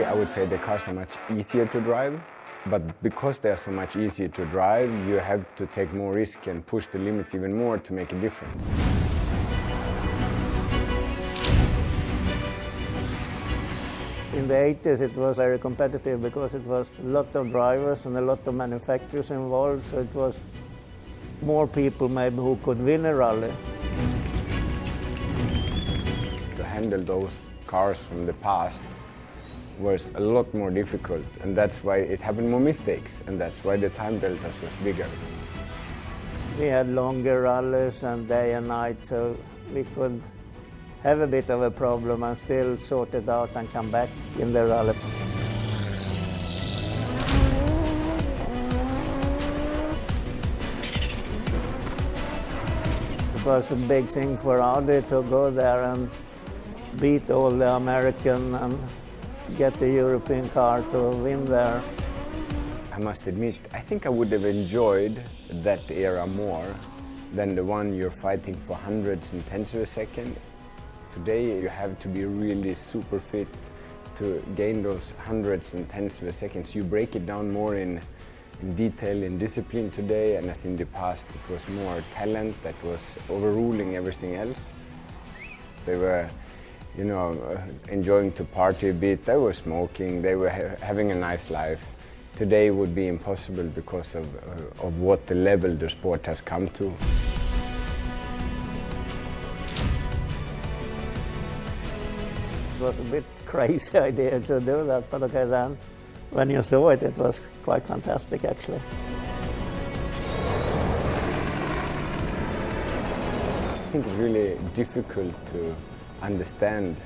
I would say the cars are much easier to drive, but because they are so much easier to drive, you have to take more risk and push the limits even more to make a difference. In the 80s it was very competitive because it was a lot of drivers and a lot of manufacturers involved, so it was more people maybe who could win a rally. To handle those cars from the past was a lot more difficult, and that's why it happened more mistakes, and that's why the time deltas was bigger. We had longer rallies and day and night, so we could have a bit of a problem and still sort it out and come back in the rally. It was a big thing for Audi to go there and beat all the American and get the European car to win there. I must admit, I think I would have enjoyed that era more than the one you're fighting for hundreds and tenths of a second. Today you have to be really super fit to gain those hundreds and tenths of a second. You break it down more in detail and discipline today, and as in the past it was more talent that was overruling everything else. They were, you know, enjoying to party a bit, they were smoking, they were having a nice life. Today would be impossible because of what the level the sport has come to. It was a bit crazy idea to do that, but okay, then when you saw it, it was quite fantastic actually. I think it's really difficult to understand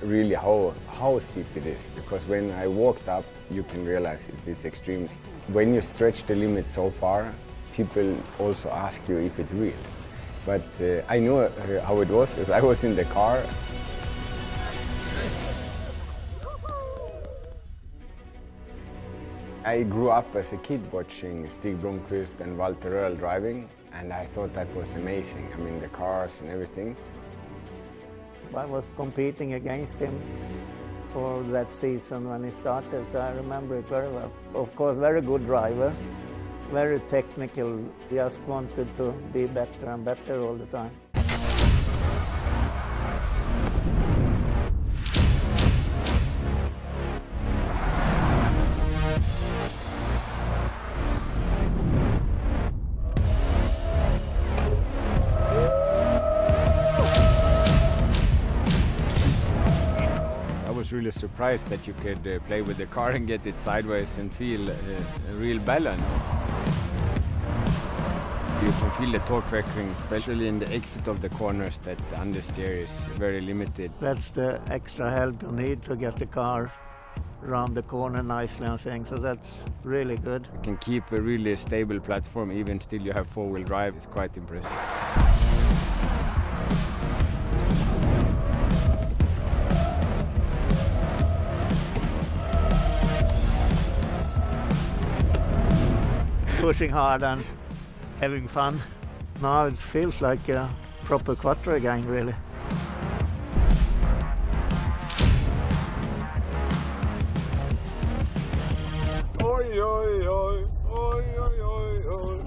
really how steep it is, because when I walked up, you can realize it is extreme. When you stretch the limit so far, people also ask you if it's real. But I know how it was, as I was in the car. I grew up as a kid watching Stig Blomqvist and Walter Earl driving, and I thought that was amazing. I mean, the cars and everything. I was competing against him for that season when he started, so I remember it very well. Of course, very good driver, very technical, just wanted to be better and better all the time. I was really surprised that you could play with the car and get it sideways and feel a real balance. You can feel the torque wrecking, especially in the exit of the corners, that the understeer is very limited. That's the extra help you need to get the car around the corner nicely and things, so that's really good. You can keep a really stable platform even still you have four-wheel drive. It's quite impressive. Pushing hard and having fun. Now it feels like a proper Quattro again, really. Oi, oi, oi, oi, oi, oi, oi.